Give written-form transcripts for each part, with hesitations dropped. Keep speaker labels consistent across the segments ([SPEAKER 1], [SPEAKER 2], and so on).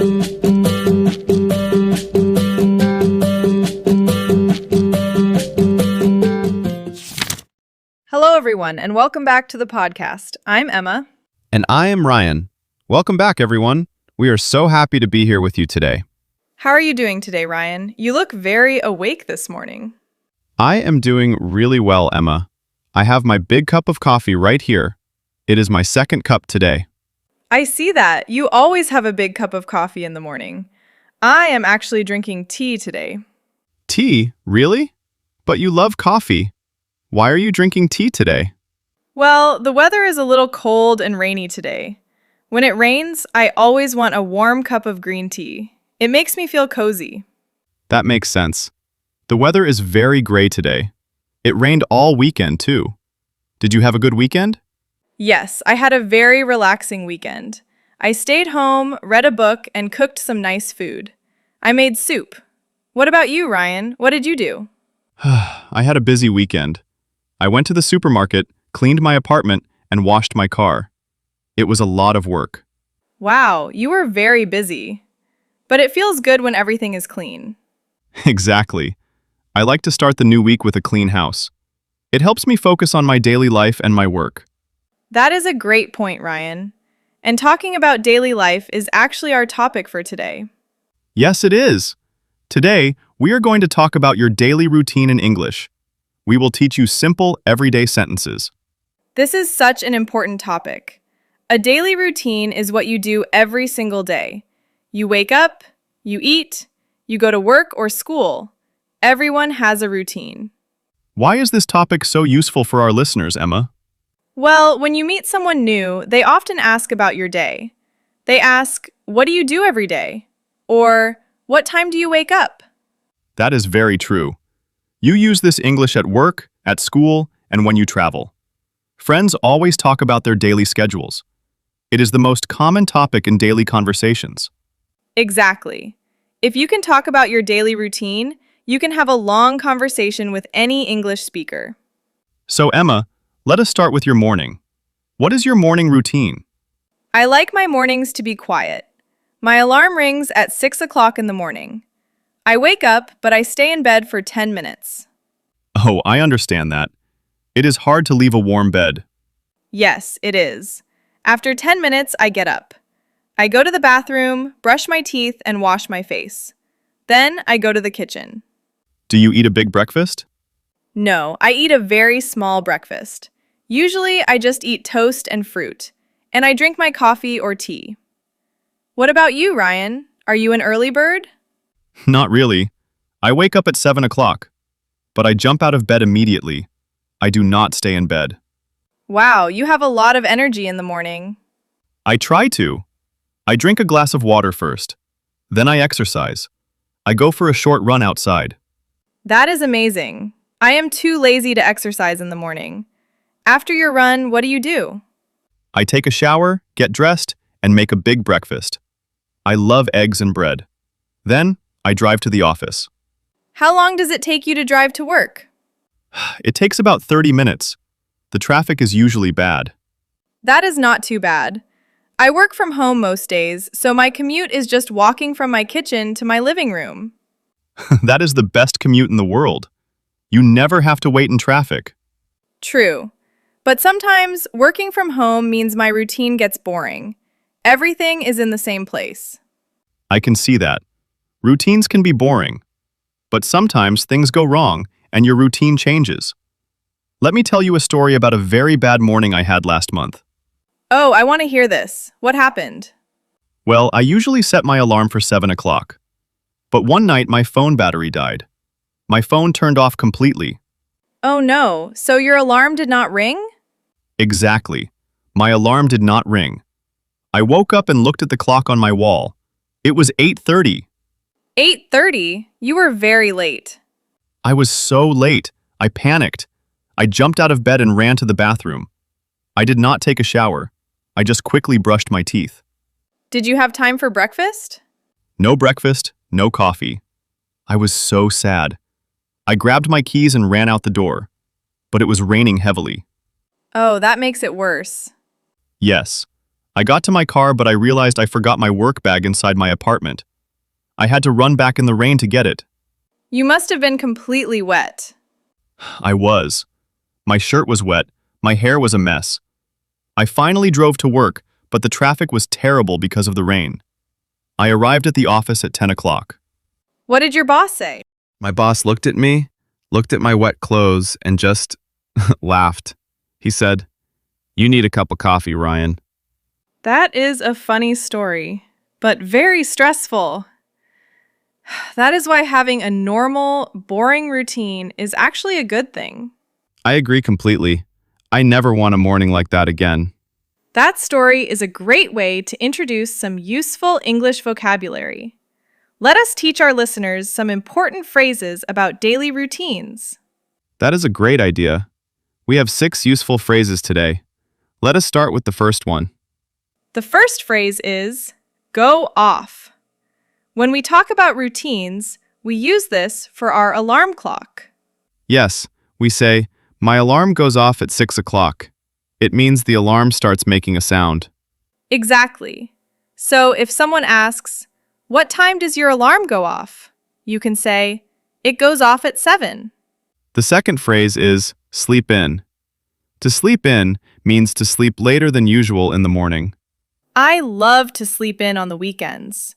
[SPEAKER 1] Hello, everyone, and welcome back to the podcast. I'm Emma.
[SPEAKER 2] And I am Ryan. Welcome back, everyone. We are so happy to be here with you today.
[SPEAKER 1] How are you doing today, Ryan? You look very awake this morning.
[SPEAKER 2] I am doing really well, Emma. I have my big cup of coffee right here. It is my second cup today.
[SPEAKER 1] I see that. You always have a big cup of coffee in the morning. I am actually drinking tea today.
[SPEAKER 2] Tea? Really? But you love coffee. Why are you drinking tea today?
[SPEAKER 1] Well, the weather is a little cold and rainy today. When it rains, I always want a warm cup of green tea. It makes me feel cozy.
[SPEAKER 2] That makes sense. The weather is very gray today. It rained all weekend, too. Did you have a good weekend?
[SPEAKER 1] Yes, I had a very relaxing weekend. I stayed home, read a book, and cooked some nice food. I made soup. What about you, Ryan? What did you do?
[SPEAKER 2] I had a busy weekend. I went to the supermarket, cleaned my apartment, and washed my car. It was a lot of work.
[SPEAKER 1] Wow, you were very busy. But it feels good when everything is clean.
[SPEAKER 2] Exactly. I like to start the new week with a clean house. It helps me focus on my daily life and my work.
[SPEAKER 1] That is a great point, Ryan. And talking about daily life is actually our topic for today.
[SPEAKER 2] Yes, it is. Today, we are going to talk about your daily routine in English. We will teach you simple, everyday sentences.
[SPEAKER 1] This is such an important topic. A daily routine is what you do every single day. You wake up, you eat, you go to work or school. Everyone has a routine.
[SPEAKER 2] Why is this topic so useful for our listeners, Emma?
[SPEAKER 1] Well, when you meet someone new, they often ask about your day. They ask, "What do you do every day?" Or, "What time do you wake up?"
[SPEAKER 2] That is very true. You use this English at work, at school, and when you travel. Friends always talk about their daily schedules. It is the most common topic in daily conversations.
[SPEAKER 1] Exactly. If you can talk about your daily routine, you can have a long conversation with any English speaker.
[SPEAKER 2] So, Emma, let us start with your morning. What is your morning routine?
[SPEAKER 1] I like my mornings to be quiet. My alarm rings at 6 o'clock in the morning. I wake up, but I stay in bed for 10 minutes.
[SPEAKER 2] Oh, I understand that. It is hard to leave a warm bed.
[SPEAKER 1] Yes, it is. After 10 minutes, I get up. I go to the bathroom, brush my teeth, and wash my face. Then I go to the kitchen.
[SPEAKER 2] Do you eat a big breakfast?
[SPEAKER 1] No, I eat a very small breakfast. Usually, I just eat toast and fruit, and I drink my coffee or tea. What about you, Ryan? Are you an early bird?
[SPEAKER 2] Not really. I wake up at 7 o'clock, but I jump out of bed immediately. I do not stay in bed.
[SPEAKER 1] Wow, you have a lot of energy in the morning.
[SPEAKER 2] I try to. I drink a glass of water first. Then I exercise. I go for a short run outside.
[SPEAKER 1] That is amazing. I am too lazy to exercise in the morning. After your run, what do you do?
[SPEAKER 2] I take a shower, get dressed, and make a big breakfast. I love eggs and bread. Then, I drive to the office.
[SPEAKER 1] How long does it take you to drive to work?
[SPEAKER 2] It takes about 30 minutes. The traffic is usually bad.
[SPEAKER 1] That is not too bad. I work from home most days, so my commute is just walking from my kitchen to my living room.
[SPEAKER 2] That is the best commute in the world. You never have to wait in traffic.
[SPEAKER 1] True. But sometimes working from home means my routine gets boring. Everything is in the same place.
[SPEAKER 2] I can see that. Routines can be boring. But sometimes things go wrong and your routine changes. Let me tell you a story about a very bad morning I had last month.
[SPEAKER 1] Oh, I want to hear this. What happened?
[SPEAKER 2] Well, I usually set my alarm for 7 o'clock. But one night my phone battery died. My phone turned off completely.
[SPEAKER 1] Oh no, so your alarm did not ring?
[SPEAKER 2] Exactly. My alarm did not ring. I woke up and looked at the clock on my wall. It was 8:30.
[SPEAKER 1] 8:30? You were very late.
[SPEAKER 2] I was so late. I panicked. I jumped out of bed and ran to the bathroom. I did not take a shower. I just quickly brushed my teeth.
[SPEAKER 1] Did you have time for breakfast?
[SPEAKER 2] No breakfast, no coffee. I was so sad. I grabbed my keys and ran out the door. But it was raining heavily.
[SPEAKER 1] Oh, that makes it worse.
[SPEAKER 2] Yes. I got to my car, but I realized I forgot my work bag inside my apartment. I had to run back in the rain to get it.
[SPEAKER 1] You must have been completely wet.
[SPEAKER 2] I was. My shirt was wet, my hair was a mess. I finally drove to work, but the traffic was terrible because of the rain. I arrived at the office at 10 o'clock.
[SPEAKER 1] What did your boss say?
[SPEAKER 3] My boss looked at me, looked at my wet clothes, and just laughed. He said, "You need a cup of coffee, Ryan."
[SPEAKER 1] That is a funny story, but very stressful. That is why having a normal, boring routine is actually a good thing.
[SPEAKER 3] I agree completely. I never want a morning like that again.
[SPEAKER 1] That story is a great way to introduce some useful English vocabulary. Let us teach our listeners some important phrases about daily routines.
[SPEAKER 3] That is a great idea. We have 6 useful phrases today. Let us start with the first one.
[SPEAKER 1] The first phrase is go off. When we talk about routines, we use this for our alarm clock.
[SPEAKER 3] Yes, we say, "My alarm goes off at 6 o'clock." It means the alarm starts making a sound.
[SPEAKER 1] Exactly. So if someone asks, "What time does your alarm go off?" you can say, "It goes off at 7."
[SPEAKER 3] The second phrase is sleep in. To sleep in means to sleep later than usual in the morning.
[SPEAKER 1] I love to sleep in on the weekends.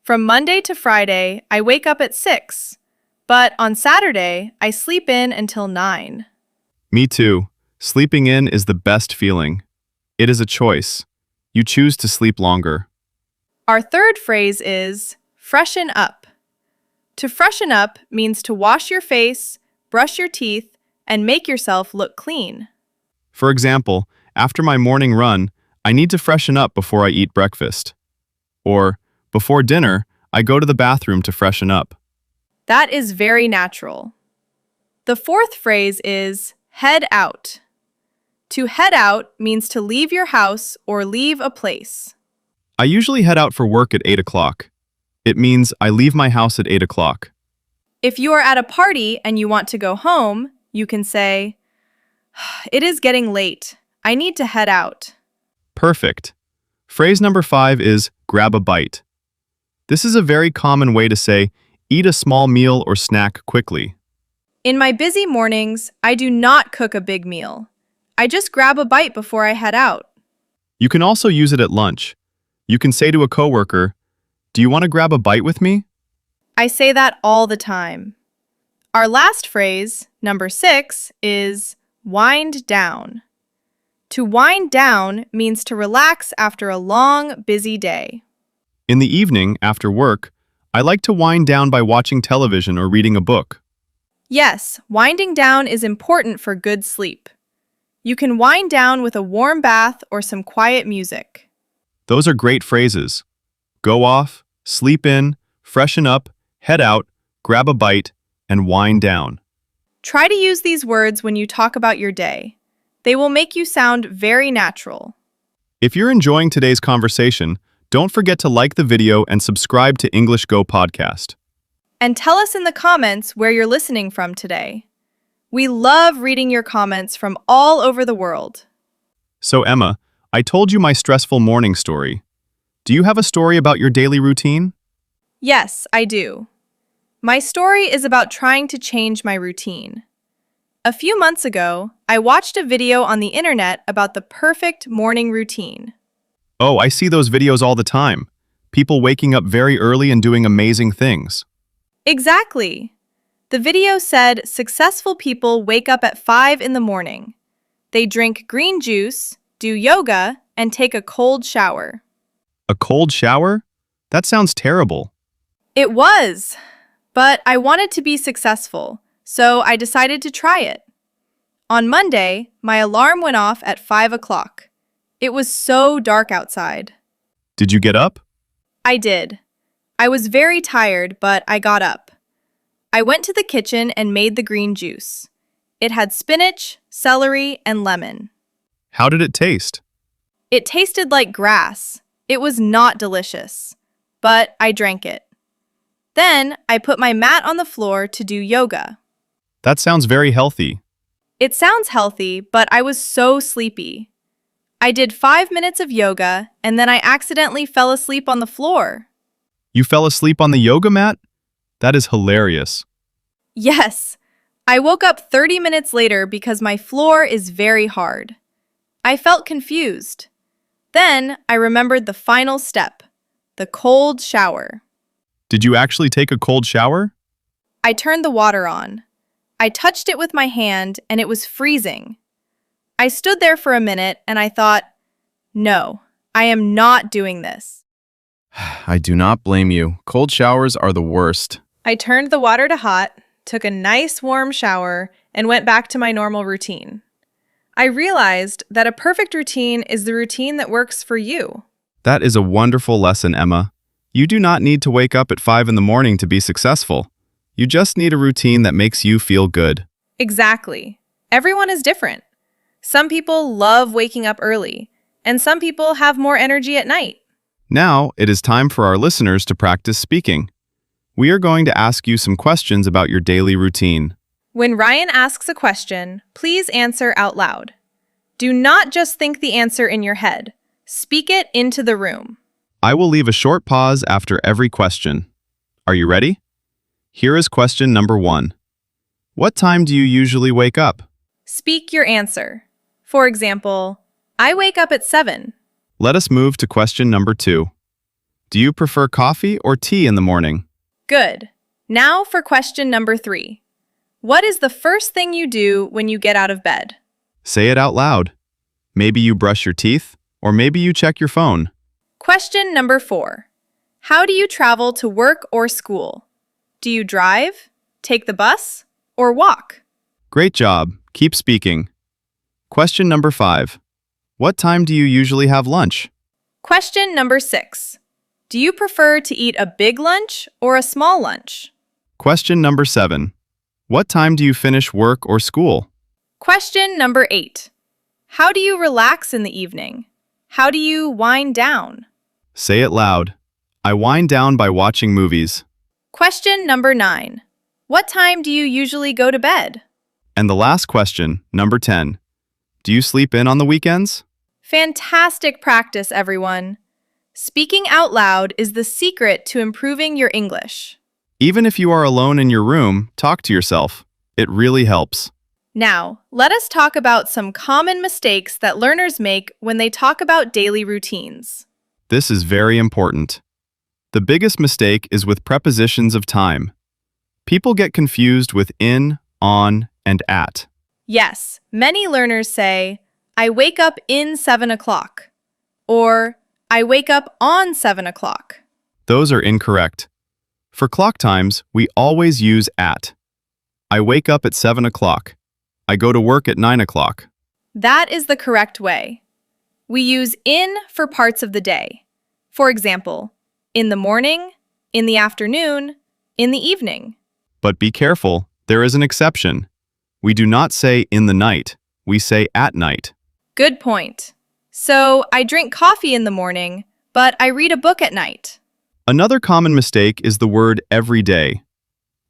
[SPEAKER 1] From Monday to Friday, I wake up at 6, but on Saturday, I sleep in until 9.
[SPEAKER 3] Me too. Sleeping in is the best feeling. It is a choice. You choose to sleep longer.
[SPEAKER 1] Our third phrase is freshen up. To freshen up means to wash your face, brush your teeth, and make yourself look clean.
[SPEAKER 3] For example, after my morning run, I need to freshen up before I eat breakfast. Or, before dinner, I go to the bathroom to freshen up.
[SPEAKER 1] That is very natural. The fourth phrase is head out. To head out means to leave your house or leave a place.
[SPEAKER 3] I usually head out for work at 8 o'clock. It means I leave my house at 8 o'clock.
[SPEAKER 1] If you are at a party and you want to go home, you can say, "It is getting late. I need to head out."
[SPEAKER 3] Perfect. Phrase number 5 is grab a bite. This is a very common way to say, eat a small meal or snack quickly.
[SPEAKER 1] In my busy mornings, I do not cook a big meal. I just grab a bite before I head out.
[SPEAKER 3] You can also use it at lunch. You can say to a coworker, "Do you want to grab a bite with me?"
[SPEAKER 1] I say that all the time. Our last phrase, number 6, is wind down. To wind down means to relax after a long, busy day.
[SPEAKER 3] In the evening, after work, I like to wind down by watching television or reading a book.
[SPEAKER 1] Yes, winding down is important for good sleep. You can wind down with a warm bath or some quiet music.
[SPEAKER 3] Those are great phrases. Go off, sleep in, freshen up, head out, grab a bite, and wind down.
[SPEAKER 1] Try to use these words when you talk about your day. They will make you sound very natural.
[SPEAKER 3] If you're enjoying today's conversation, don't forget to like the video and subscribe to English Go Podcast.
[SPEAKER 1] And tell us in the comments where you're listening from today. We love reading your comments from all over the world.
[SPEAKER 3] So Emma, I told you my stressful morning story. Do you have a story about your daily routine?
[SPEAKER 1] Yes, I do. My story is about trying to change my routine. A few months ago, I watched a video on the internet about the perfect morning routine.
[SPEAKER 3] Oh, I see those videos all the time. People waking up very early and doing amazing things.
[SPEAKER 1] Exactly. The video said successful people wake up at 5 in the morning. They drink green juice, do yoga, and take a cold shower.
[SPEAKER 3] A cold shower? That sounds terrible.
[SPEAKER 1] It was, but I wanted to be successful, so I decided to try it. On Monday, my alarm went off at 5 o'clock. It was so dark outside.
[SPEAKER 3] Did you get up?
[SPEAKER 1] I did. I was very tired, but I got up. I went to the kitchen and made the green juice. It had spinach, celery, and lemon.
[SPEAKER 3] How did it taste?
[SPEAKER 1] It tasted like grass. It was not delicious, but I drank it. Then I put my mat on the floor to do yoga.
[SPEAKER 3] That sounds very healthy.
[SPEAKER 1] It sounds healthy, but I was so sleepy. I did 5 minutes of yoga and then I accidentally fell asleep on the floor.
[SPEAKER 3] You fell asleep on the yoga mat? That is hilarious.
[SPEAKER 1] Yes, I woke up 30 minutes later because my floor is very hard. I felt confused. Then I remembered the final step, the cold shower.
[SPEAKER 3] Did you actually take a cold shower?
[SPEAKER 1] I turned the water on. I touched it with my hand and it was freezing. I stood there for a minute and I thought, no, I am not doing this.
[SPEAKER 3] I do not blame you. Cold showers are the worst.
[SPEAKER 1] I turned the water to hot, took a nice warm shower, and went back to my normal routine. I realized that a perfect routine is the routine that works for you.
[SPEAKER 3] That is a wonderful lesson, Emma. You do not need to wake up at 5 in the morning to be successful. You just need a routine that makes you feel good.
[SPEAKER 1] Exactly. Everyone is different. Some people love waking up early, and some people have more energy at night.
[SPEAKER 3] Now, it is time for our listeners to practice speaking. We are going to ask you some questions about your daily routine.
[SPEAKER 1] When Ryan asks a question, please answer out loud. Do not just think the answer in your head. Speak it into the room.
[SPEAKER 3] I will leave a short pause after every question. Are you ready? Here is question number 1. What time do you usually wake up?
[SPEAKER 1] Speak your answer. For example, I wake up at 7.
[SPEAKER 3] Let us move to question number 2. Do you prefer coffee or tea in the morning?
[SPEAKER 1] Good. Now for question number 3. What is the first thing you do when you get out of bed?
[SPEAKER 3] Say it out loud. Maybe you brush your teeth, or maybe you check your phone.
[SPEAKER 1] Question number 4. How do you travel to work or school? Do you drive, take the bus, or walk?
[SPEAKER 3] Great job. Keep speaking. Question number 5. What time do you usually have lunch?
[SPEAKER 1] Question number 6. Do you prefer to eat a big lunch or a small lunch?
[SPEAKER 3] Question number 7. What time do you finish work or school?
[SPEAKER 1] Question number 8. How do you relax in the evening? How do you wind down?
[SPEAKER 3] Say it loud. I wind down by watching movies.
[SPEAKER 1] Question number 9. What time do you usually go to bed?
[SPEAKER 3] And the last question, number 10. Do you sleep in on the weekends?
[SPEAKER 1] Fantastic practice, everyone. Speaking out loud is the secret to improving your English.
[SPEAKER 3] Even if you are alone in your room, talk to yourself. It really helps.
[SPEAKER 1] Now, let us talk about some common mistakes that learners make when they talk about daily routines.
[SPEAKER 3] This is very important. The biggest mistake is with prepositions of time. People get confused with in, on, and at.
[SPEAKER 1] Yes, many learners say, I wake up in 7 o'clock, or I wake up on 7 o'clock.
[SPEAKER 3] Those are incorrect. For clock times, we always use at. I wake up at 7 o'clock. I go to work at 9 o'clock.
[SPEAKER 1] That is the correct way. We use in for parts of the day. For example, in the morning, in the afternoon, in the evening.
[SPEAKER 3] But be careful, there is an exception. We do not say in the night, we say at night.
[SPEAKER 1] Good point. So, I drink coffee in the morning, but I read a book at night.
[SPEAKER 3] Another common mistake is the word every day.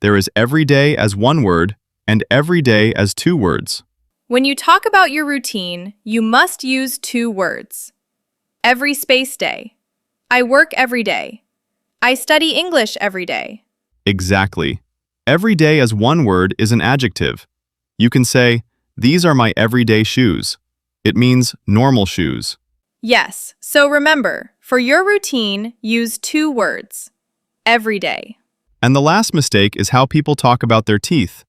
[SPEAKER 3] There is every day as one word and every day as 2 words.
[SPEAKER 1] When you talk about your routine, you must use 2 words. Every space day. I work every day. I study English every day.
[SPEAKER 3] Exactly. Every day as one word is an adjective. You can say, these are my everyday shoes. It means normal shoes.
[SPEAKER 1] Yes, so remember, for your routine, use 2 words. Every day.
[SPEAKER 3] And the last mistake is how people talk about their teeth.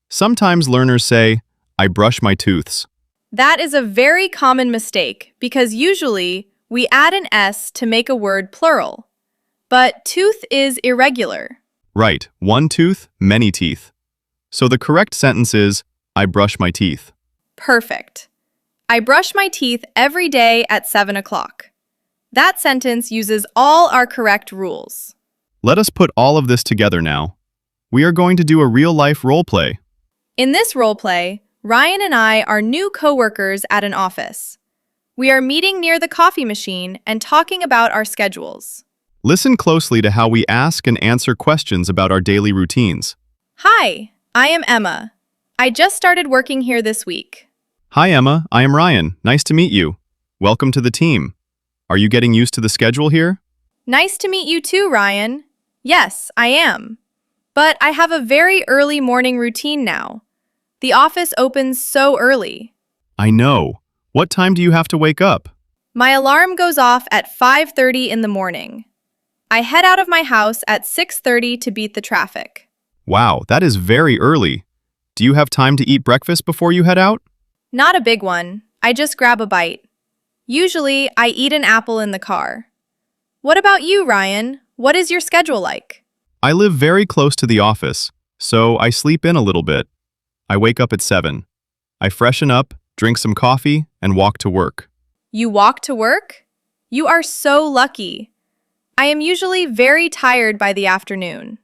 [SPEAKER 3] Sometimes learners say, I brush my tooths.
[SPEAKER 1] That is a very common mistake because usually we add an S to make a word plural. But tooth is irregular.
[SPEAKER 3] Right, one tooth, many teeth. So the correct sentence is, I brush my teeth.
[SPEAKER 1] Perfect. I brush my teeth every day at 7 o'clock. That sentence uses all our correct rules.
[SPEAKER 3] Let us put all of this together now. We are going to do a real-life role play.
[SPEAKER 1] In this role play, Ryan and I are new coworkers at an office. We are meeting near the coffee machine and talking about our schedules.
[SPEAKER 3] Listen closely to how we ask and answer questions about our daily routines.
[SPEAKER 1] Hi, I am Emma. I just started working here this week.
[SPEAKER 3] Hi Emma, I am Ryan. Nice to meet you. Welcome to the team. Are you getting used to the schedule here?
[SPEAKER 1] Nice to meet you too, Ryan. Yes, I am. But I have a very early morning routine now. The office opens so early.
[SPEAKER 3] I know. What time do you have to wake up?
[SPEAKER 1] My alarm goes off at 5:30 in the morning. I head out of my house at 6:30 to beat the traffic.
[SPEAKER 3] Wow, that is very early. Do you have time to eat breakfast before you head out?
[SPEAKER 1] Not a big one. I just grab a bite. Usually, I eat an apple in the car. What about you, Ryan? What is your schedule like?
[SPEAKER 3] I live very close to the office, so I sleep in a little bit. I wake up at 7. I freshen up, drink some coffee, and walk to work.
[SPEAKER 1] You walk to work? You are so lucky. I am usually very tired by the afternoon.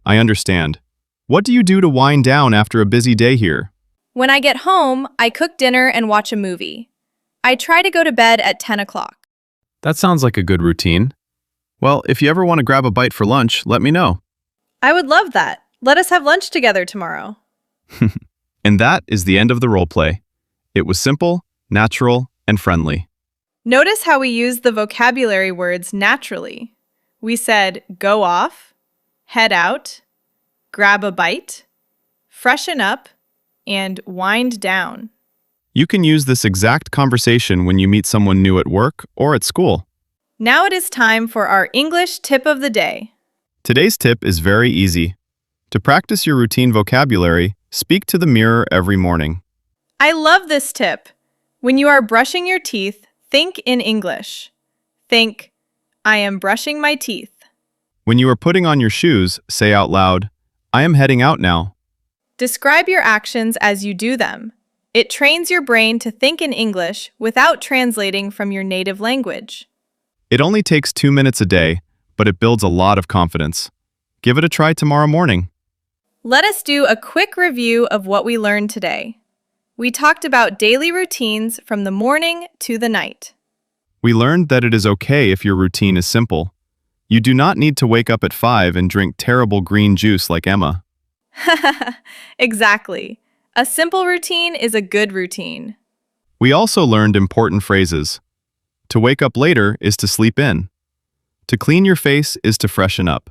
[SPEAKER 3] I understand. What do you do to wind down after a busy day here?
[SPEAKER 1] When I get home, I cook dinner and watch a movie. I try to go to bed at 10 o'clock.
[SPEAKER 3] That sounds like a good routine. Well, if you ever want to grab a bite for lunch, let me know.
[SPEAKER 1] I would love that. Let us have lunch together tomorrow.
[SPEAKER 3] And that is the end of the roleplay. It was simple, natural, and friendly.
[SPEAKER 1] Notice how we use the vocabulary words naturally. We said go off, head out, grab a bite, freshen up, and wind down.
[SPEAKER 3] You can use this exact conversation when you meet someone new at work or at school.
[SPEAKER 1] Now it is time for our English tip of the day.
[SPEAKER 3] Today's tip is very easy. To practice your routine vocabulary, speak to the mirror every morning.
[SPEAKER 1] I love this tip. When you are brushing your teeth, think in English. Think, I am brushing my teeth.
[SPEAKER 3] When you are putting on your shoes, say out loud, I am heading out now.
[SPEAKER 1] Describe your actions as you do them. It trains your brain to think in English without translating from your native language.
[SPEAKER 3] It only takes 2 minutes a day, but it builds a lot of confidence. Give it a try tomorrow morning.
[SPEAKER 1] Let us do a quick review of what we learned today. We talked about daily routines from the morning to the night.
[SPEAKER 3] We learned that it is okay if your routine is simple. You do not need to wake up at 5 and drink terrible green juice like Emma.
[SPEAKER 1] Exactly. A simple routine is a good routine.
[SPEAKER 3] We also learned important phrases. To wake up later is to sleep in. To clean your face is to freshen up.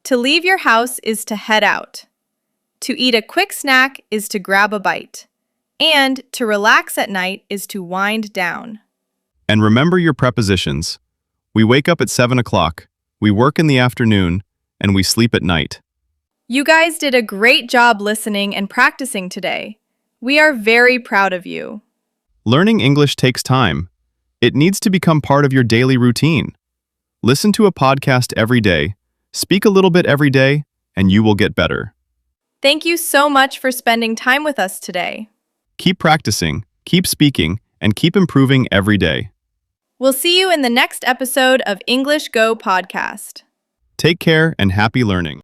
[SPEAKER 1] To leave your house is to head out. To eat a quick snack is to grab a bite. And to relax at night is to wind down.
[SPEAKER 3] And remember your prepositions. We wake up at 7 o'clock, we work in the afternoon, and we sleep at night.
[SPEAKER 1] You guys did a great job listening and practicing today. We are very proud of you.
[SPEAKER 3] Learning English takes time. It needs to become part of your daily routine. Listen to a podcast every day, speak a little bit every day, and you will get better.
[SPEAKER 1] Thank you so much for spending time with us today.
[SPEAKER 3] Keep practicing, keep speaking, and keep improving every day.
[SPEAKER 1] We'll see you in the next episode of English Go Podcast.
[SPEAKER 3] Take care and happy learning.